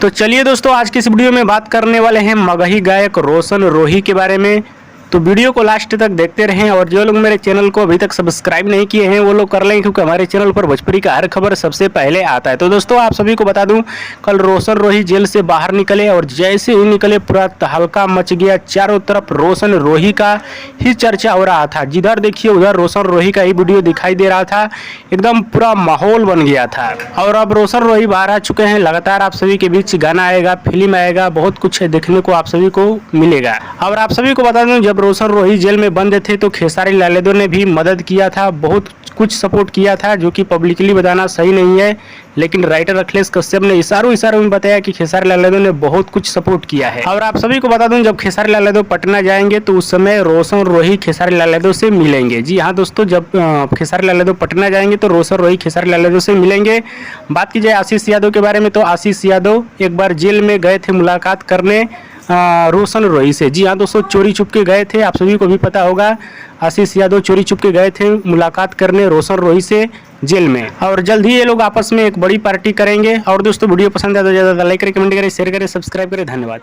तो चलिए दोस्तों, आज की इस वीडियो में बात करने वाले हैं मगही गायक रोशन रोही के बारे में। तो वीडियो को लास्ट तक देखते रहें और जो लोग मेरे चैनल को अभी तक सब्सक्राइब नहीं किए हैं वो लोग कर लें, क्योंकि हमारे चैनल पर भोजपुरी का हर खबर सबसे पहले आता है। तो दोस्तों, आप सभी को बता दूं, कल रोशन रोही जेल से बाहर निकले और जैसे ही निकले पूरा तहलका मच गया। चारों तरफ रोशन रोही का ही चर्चा हो रहा था। जिधर देखिए उधर रोशन रोही का ही वीडियो दिखाई दे रहा था। एकदम पूरा माहौल बन गया था। और अब रोशन रोही बाहर आ चुके हैं। लगातार आप सभी के बीच गाना आएगा, फिल्म आएगा, बहुत कुछ देखने को आप सभी को मिलेगा। और आप सभी को बता दूं, जब रोशन रोही जेल में बंद थे तो खेसारी लाल यादव ने भी मदद किया था, बहुत कुछ सपोर्ट किया था, जो कि पब्लिकली बताना सही नहीं है। लेकिन राइटर अखिलेश कश्यप ने इशारों में बताया कि खेसारी लाल यादव ने बहुत कुछ सपोर्ट किया है। और आप सभी को बता दूं, जब खेसारी लाल यादव पटना जाएंगे तो उस समय रोशन रोही खेसारी लाल यादव से मिलेंगे। जी हाँ दोस्तों, जब खेसारी लाल यादव पटना जाएंगे तो रोशन रोही खेसारी लाल यादव से मिलेंगे। बात की जाए आशीष यादव के बारे में, तो आशीष यादव एक बार जेल में गए थे मुलाकात करने रोशन रोही से। जी हाँ दोस्तों, चोरी छुप के गए थे। आप सभी को भी पता होगा, आशीष यादव चोरी छुप के गए थे मुलाकात करने रोशन रोही से जेल में। और जल्द ही ये लोग आपस में एक बड़ी पार्टी करेंगे। और दोस्तों, वीडियो पसंद आए तो ज़्यादा लाइक करें, कमेंट करें, शेयर करें, सब्सक्राइब करें। धन्यवाद।